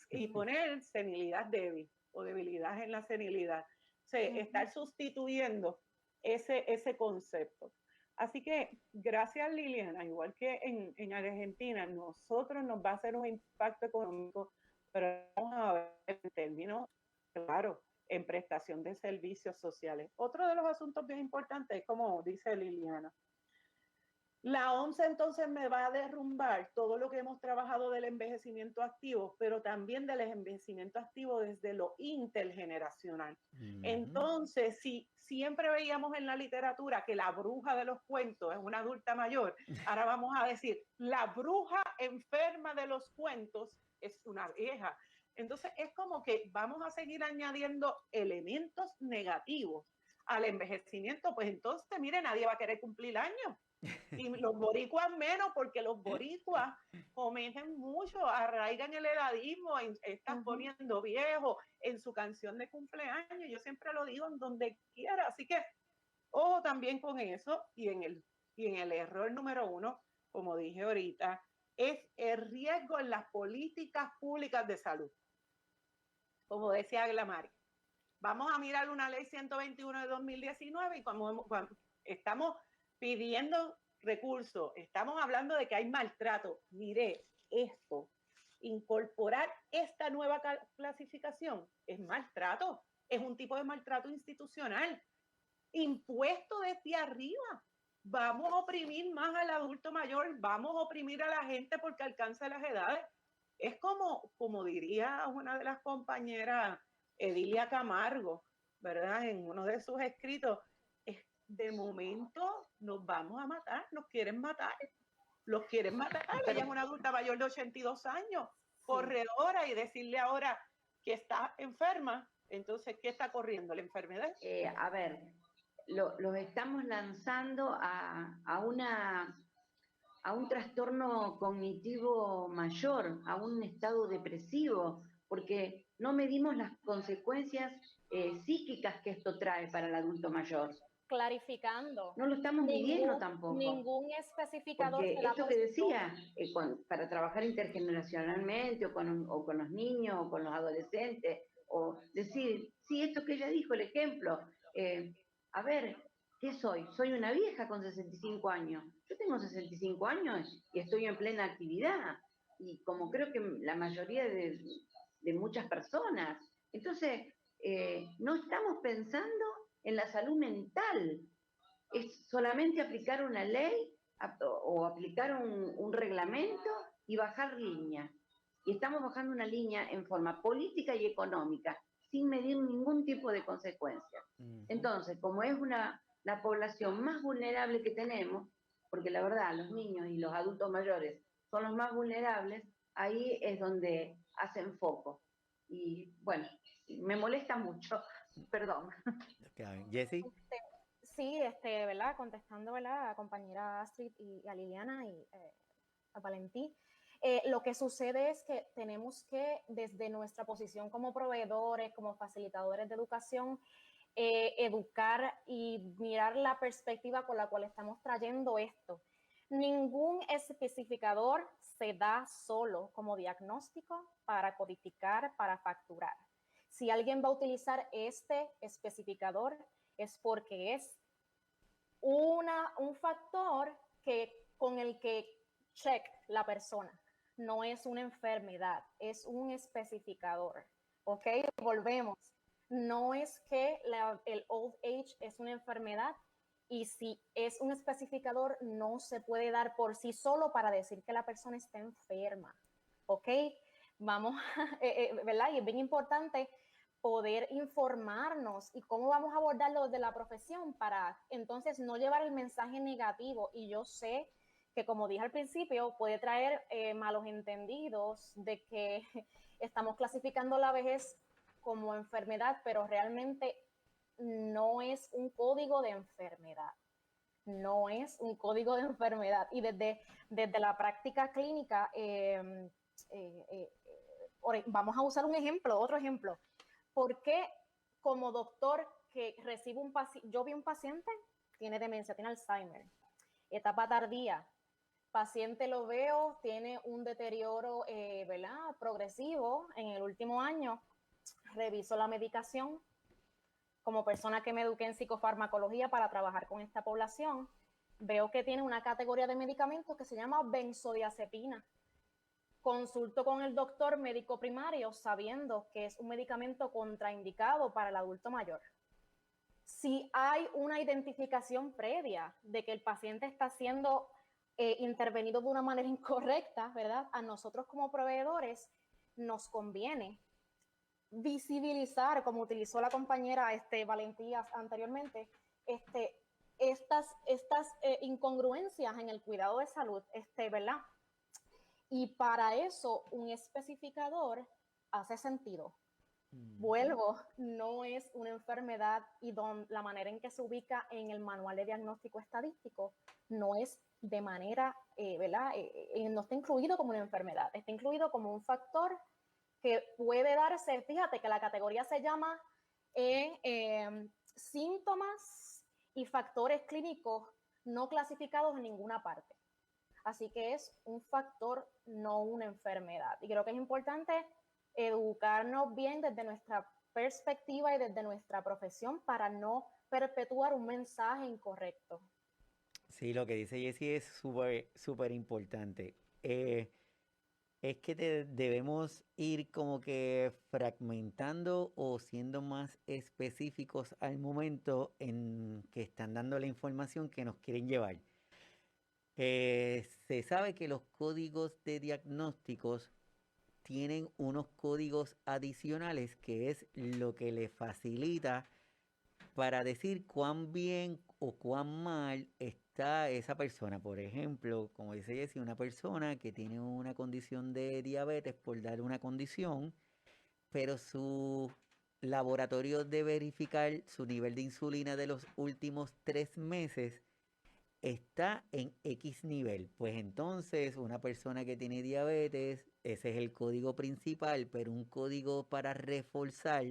y poner senilidad débil o debilidad en la senilidad. O sea, estar sustituyendo ese concepto. Así que gracias, Liliana, igual que en Argentina, nosotros nos va a hacer un impacto económico, pero vamos a ver en términos, claro, en prestación de servicios sociales. Otro de los asuntos bien importantes es, como dice Liliana, la OMS entonces me va a derrumbar todo lo que hemos trabajado del envejecimiento activo, pero también del envejecimiento activo desde lo intergeneracional. Entonces, si siempre veíamos en la literatura que la bruja de los cuentos es una adulta mayor, ahora vamos a decir, la bruja enferma de los cuentos es una vieja. Entonces, es como que vamos a seguir añadiendo elementos negativos al envejecimiento, pues entonces, mire, nadie va a querer cumplir años. Y los boricuas menos, porque los boricuas cometen mucho, arraigan el edadismo, están poniendo viejo en su canción de cumpleaños. Yo siempre lo digo en donde quiera. Así que, ojo también con eso. Y en el error número 1, como dije ahorita, es el riesgo en las políticas públicas de salud. Como decía Glamari, vamos a mirar una ley 121 de 2019 y cuando estamos pidiendo recursos, estamos hablando de que hay maltrato. Mire, esto, incorporar esta nueva clasificación es maltrato, es un tipo de maltrato institucional, impuesto desde arriba. Vamos a oprimir más al adulto mayor, vamos a oprimir a la gente porque alcanza las edades. Es como diría una de las compañeras, Edilia Camargo, ¿verdad? En uno de sus escritos, de momento nos vamos a matar, nos quieren matar, los quieren matar. Ella es una adulta mayor de 82 años, corredora, y decirle ahora que está enferma, entonces, ¿qué está corriendo? ¿La enfermedad? A ver, los estamos lanzando a un trastorno cognitivo mayor, a un estado depresivo, porque no medimos las consecuencias psíquicas que esto trae para el adulto mayor. Clarificando. No lo estamos midiendo tampoco. Ningún especificador. Porque esto que decía, para trabajar intergeneracionalmente o con los niños o con los adolescentes, o decir, sí, esto que ella dijo, el ejemplo, a ver, ¿qué soy? Soy una vieja con 65 años. Yo tengo 65 años y estoy en plena actividad, y como creo que la mayoría de muchas personas. Entonces, no estamos pensando en la salud mental. Es solamente aplicar una ley o aplicar un reglamento y bajar línea. Y estamos bajando una línea en forma política y económica, sin medir ningún tipo de consecuencia. Entonces, como es la población más vulnerable que tenemos, porque la verdad, los niños y los adultos mayores son los más vulnerables, ahí es donde hacen foco. Y bueno, me molesta mucho, perdón. Jessie. Sí, ¿verdad? Contestando, ¿verdad? A compañera Astrid y a Liliana y a Valentín. Lo que sucede es que tenemos que, desde nuestra posición como proveedores, como facilitadores de educación, educar y mirar la perspectiva con la cual estamos trayendo esto. Ningún especificador se da solo como diagnóstico para codificar, para facturar. Si alguien va a utilizar este especificador, es porque es un factor con el que check la persona. No es una enfermedad, es un especificador. ¿Ok? Volvemos. No es que el old age es una enfermedad, y si es un especificador, no se puede dar por sí solo para decir que la persona está enferma. ¿Ok? Vamos, ¿verdad? Y es bien importante poder informarnos y cómo vamos a abordarlo de la profesión para entonces no llevar el mensaje negativo. Y yo sé que, como dije al principio, puede traer malos entendidos de que estamos clasificando la vejez como enfermedad, pero realmente no es un código de enfermedad. No es un código de enfermedad. Y desde la práctica clínica, vamos a usar otro ejemplo. ¿Por qué como doctor que recibo yo vi un paciente, tiene demencia, tiene Alzheimer, etapa tardía. Paciente lo veo, tiene un deterioro, ¿verdad? Progresivo en el último año. Reviso la medicación. Como persona que me eduqué en psicofarmacología para trabajar con esta población, veo que tiene una categoría de medicamentos que se llama benzodiazepina. Consulto con el doctor médico primario sabiendo que es un medicamento contraindicado para el adulto mayor. Si hay una identificación previa de que el paciente está siendo intervenido de una manera incorrecta, ¿verdad? A nosotros como proveedores nos conviene visibilizar, como utilizó la compañera Valentía anteriormente, estas incongruencias en el cuidado de salud, ¿verdad? Y para eso un especificador hace sentido. Vuelvo, no es una enfermedad y la manera en que se ubica en el manual de diagnóstico estadístico no es de manera, ¿verdad? No está incluido como una enfermedad, está incluido como un factor que puede darse, fíjate que la categoría se llama síntomas y factores clínicos no clasificados en ninguna parte. Así que es un factor, no una enfermedad. Y creo que es importante educarnos bien desde nuestra perspectiva y desde nuestra profesión para no perpetuar un mensaje incorrecto. Sí, lo que dice Jessie es súper importante. Es que debemos ir como que fragmentando o siendo más específicos al momento en que están dando la información que nos quieren llevar. Se sabe que los códigos de diagnósticos tienen unos códigos adicionales que es lo que le facilita para decir cuán bien o cuán mal está esa persona. Por ejemplo, como dice Jessie, una persona que tiene una condición de diabetes, por dar una condición, pero su laboratorio de verificar su nivel de insulina de los últimos 3 meses está en X nivel. Pues entonces una persona que tiene diabetes, ese es el código principal, pero un código para reforzar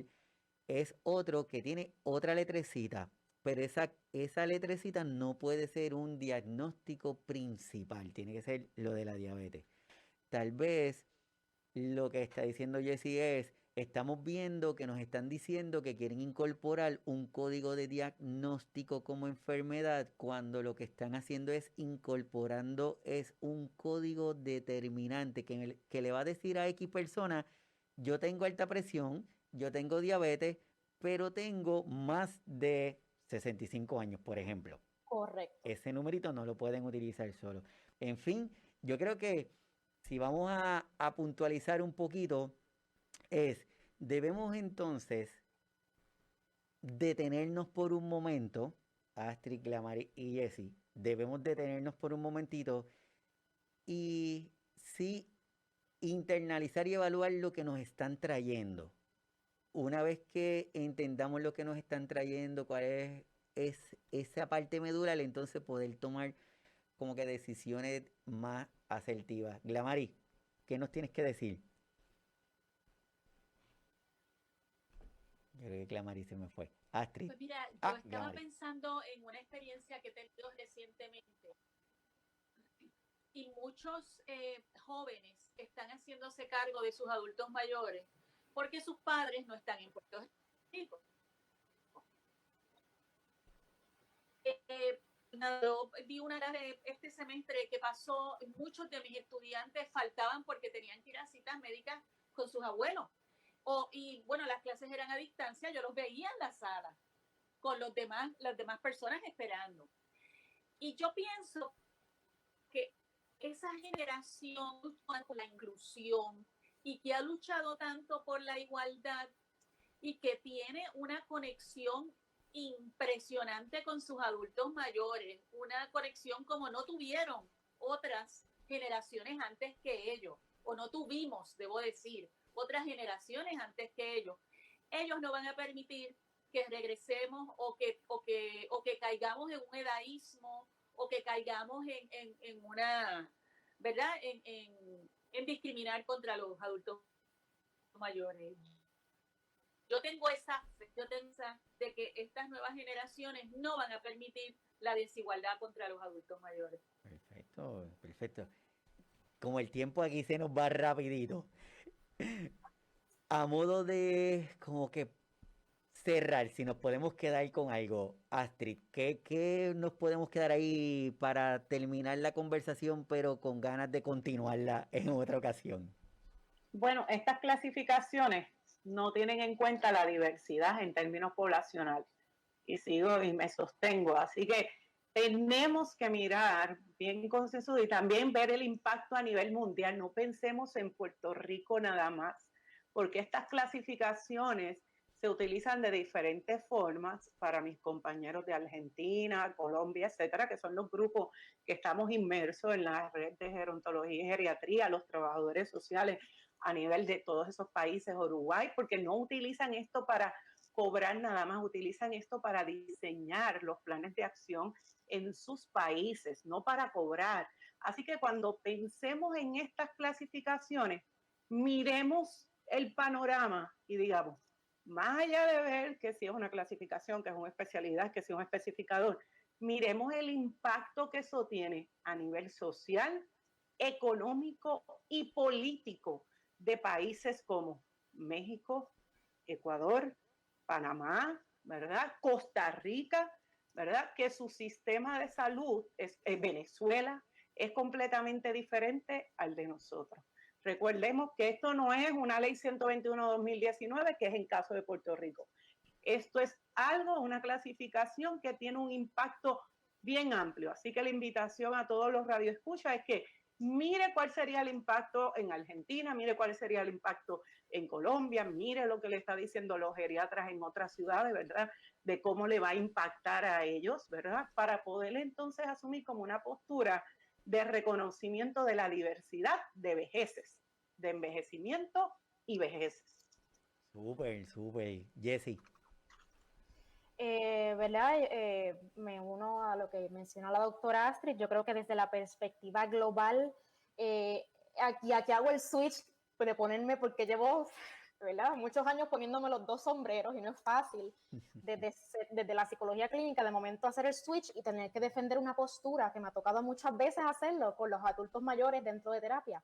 es otro que tiene otra letrecita, pero esa letrecita no puede ser un diagnóstico principal, tiene que ser lo de la diabetes. Tal vez lo que está diciendo Jessie es, estamos viendo que nos están diciendo que quieren incorporar un código de diagnóstico como enfermedad, cuando lo que están haciendo es incorporando es un código determinante que le va a decir a X persona, yo tengo alta presión, yo tengo diabetes, pero tengo más de 65 años, por ejemplo. Correcto. Ese numerito no lo pueden utilizar solo. En fin, yo creo que si vamos a puntualizar un poquito, debemos entonces detenernos por un momento, Astrid, Glamari y Jessie, debemos detenernos por un momentito y sí internalizar y evaluar lo que nos están trayendo. Una vez que entendamos lo que nos están trayendo, cuál es esa parte medular, entonces poder tomar como que decisiones más asertivas. Glamari, ¿qué nos tienes que decir? Yo creo que Glamari se me fue. Astrid. Pues mira, yo estaba Glamari. pensando en una experiencia que he tenido recientemente y muchos jóvenes están haciéndose cargo de sus adultos mayores porque sus padres no están en Puerto Rico. Yo vi una clase este semestre que pasó, muchos de mis estudiantes faltaban porque tenían que ir a citas médicas con sus abuelos. Y bueno, las clases eran a distancia, yo los veía en la sala con las demás personas esperando. Y yo pienso que esa generación por la inclusión y que ha luchado tanto por la igualdad y que tiene una conexión impresionante con sus adultos mayores, una conexión como no tuvieron otras generaciones antes que ellos, o no tuvimos, debo decir, otras generaciones antes que ellos. Ellos no van a permitir que regresemos o que caigamos en un edaísmo o que caigamos en una, ¿verdad? En discriminar contra los adultos mayores. yo tengo esa fe, de que estas nuevas generaciones no van a permitir la desigualdad contra los adultos mayores. Perfecto, perfecto. Como el tiempo aquí se nos va rapidito, a modo de como que cerrar, si nos podemos quedar con algo, Astrid, ¿qué nos podemos quedar ahí para terminar la conversación, pero con ganas de continuarla en otra ocasión? Bueno, estas clasificaciones no tienen en cuenta la diversidad en términos poblacionales. Y sigo y me sostengo. Así que tenemos que mirar bien consensuado y también ver el impacto a nivel mundial. No pensemos en Puerto Rico nada más, porque estas clasificaciones se utilizan de diferentes formas para mis compañeros de Argentina, Colombia, etcétera, que son los grupos que estamos inmersos en la red de gerontología y geriatría, los trabajadores sociales a nivel de todos esos países, Uruguay, porque no utilizan esto para cobrar nada más, utilizan esto para diseñar los planes de acción en sus países, no para cobrar. Así que cuando pensemos en estas clasificaciones, miremos el panorama y digamos, más allá de ver que si es una clasificación, que es una especialidad, que si es un especificador, miremos el impacto que eso tiene a nivel social, económico y político de países como México, Ecuador, Panamá, ¿verdad? Costa Rica, ¿verdad? Que su sistema de salud Venezuela es completamente diferente al de nosotros. Recordemos que esto no es una ley 121-2019, que es en caso de Puerto Rico. Esto es algo, una clasificación que tiene un impacto bien amplio. Así que la invitación a todos los radioescuchas es que mire cuál sería el impacto en Argentina, mire cuál sería el impacto en Colombia, mire lo que le está diciendo los geriatras en otras ciudades, ¿verdad? De cómo le va a impactar a ellos, ¿verdad? Para poder entonces asumir como una postura de reconocimiento de la diversidad de vejeces, de envejecimiento y vejeces. Súper, súper. Jessie. ¿Verdad? Me uno a lo que menciona la doctora Astrid. Yo creo que desde la perspectiva global, aquí hago el switch de ponerme, porque llevo, ¿verdad?, muchos años poniéndome los dos sombreros y no es fácil desde la psicología clínica de momento hacer el switch y tener que defender una postura que me ha tocado muchas veces hacerlo con los adultos mayores dentro de terapia.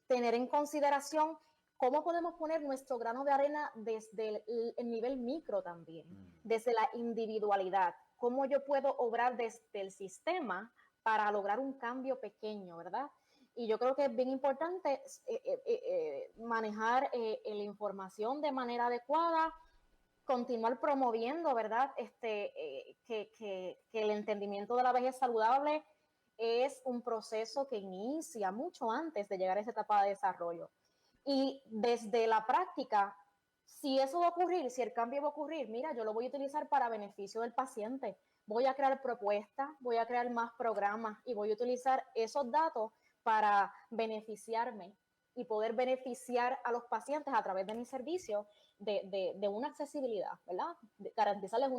Tener en consideración cómo podemos poner nuestro grano de arena desde el nivel micro también, desde la individualidad, cómo yo puedo obrar desde el sistema para lograr un cambio pequeño, ¿verdad? Y yo creo que es bien importante manejar la información de manera adecuada, continuar promoviendo, ¿verdad? Que el entendimiento de la vejez saludable es un proceso que inicia mucho antes de llegar a esa etapa de desarrollo. Y desde la práctica, si eso va a ocurrir, si el cambio va a ocurrir, mira, yo lo voy a utilizar para beneficio del paciente. Voy a crear propuestas, voy a crear más programas y voy a utilizar esos datos para beneficiarme y poder beneficiar a los pacientes a través de mi servicio de una accesibilidad, ¿verdad? Garantizarles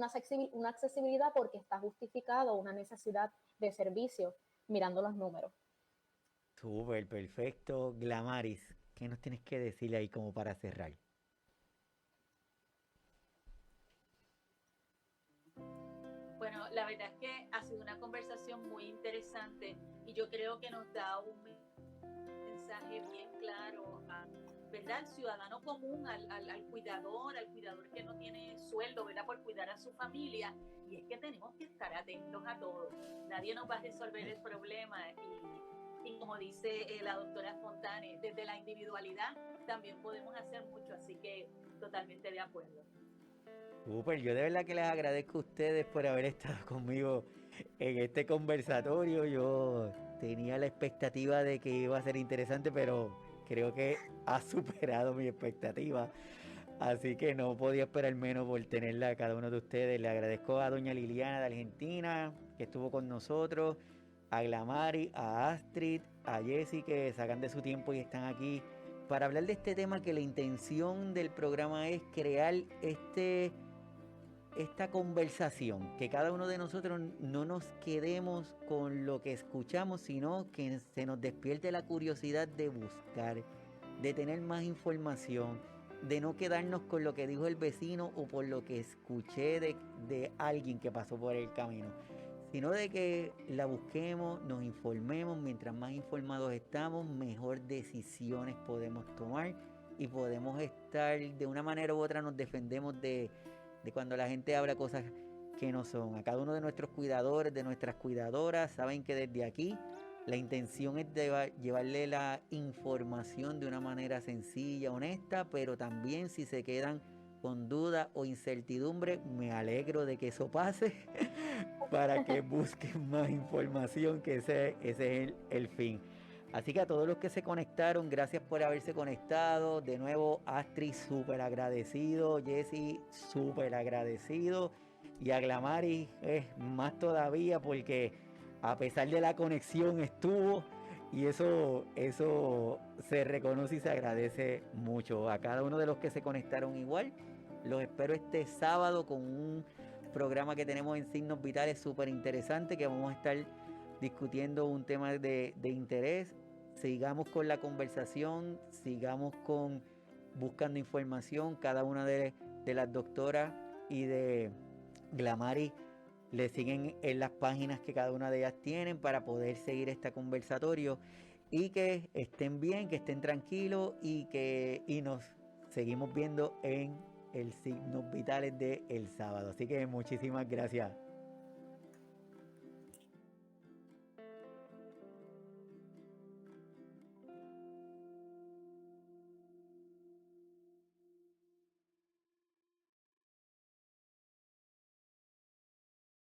una accesibilidad porque está justificado una necesidad de servicio mirando los números. Súper, perfecto. Glamaris, ¿qué nos tienes que decir ahí como para cerrar? Bueno, la verdad es que ha sido una conversación muy interesante y yo creo que nos da un mensaje bien claro ¿verdad?, al ciudadano común, al cuidador que no tiene sueldo, ¿verdad?, por cuidar a su familia. Y es que tenemos que estar atentos a todo. Nadie nos va a resolver el problema y como dice la doctora Fontane, desde la individualidad también podemos hacer mucho, así que totalmente de acuerdo. Súper, yo de verdad que les agradezco a ustedes por haber estado conmigo en este conversatorio. Yo tenía la expectativa de que iba a ser interesante, pero creo que ha superado mi expectativa. Así que no podía esperar menos por tenerla a cada uno de ustedes. Le agradezco a doña Liliana de Argentina, que estuvo con nosotros, a Glamari, a Astrid, a Jessie, que sacan de su tiempo y están aquí para hablar de este tema, que la intención del programa es crear esta conversación, que cada uno de nosotros no nos quedemos con lo que escuchamos, sino que se nos despierte la curiosidad de buscar, de tener más información, de no quedarnos con lo que dijo el vecino o por lo que escuché de alguien que pasó por el camino, sino de que la busquemos, nos informemos. Mientras más informados estamos, mejor decisiones podemos tomar y podemos estar, de una manera u otra nos defendemos de cuando la gente habla cosas que no son. A cada uno de nuestros cuidadores, de nuestras cuidadoras, saben que desde aquí la intención es de llevarle la información de una manera sencilla, honesta, pero también si se quedan con duda o incertidumbre, me alegro de que eso pase para que busquen más información, que ese es el fin. Así que a todos los que se conectaron, gracias por haberse conectado. De nuevo, Astrid, súper agradecido. Jessy, súper agradecido. Y a Glamari, más todavía, porque a pesar de la conexión estuvo. Y eso se reconoce y se agradece mucho. A cada uno de los que se conectaron igual, los espero este sábado con un programa que tenemos en Signos Vitales súper interesante, que vamos a estar discutiendo un tema de interés. Sigamos con la conversación, sigamos buscando información. Cada una de las doctoras y de Glamari le siguen en las páginas que cada una de ellas tienen para poder seguir este conversatorio, y que estén bien, que estén tranquilos y nos seguimos viendo en el Signos Vitales del sábado. Así que muchísimas gracias.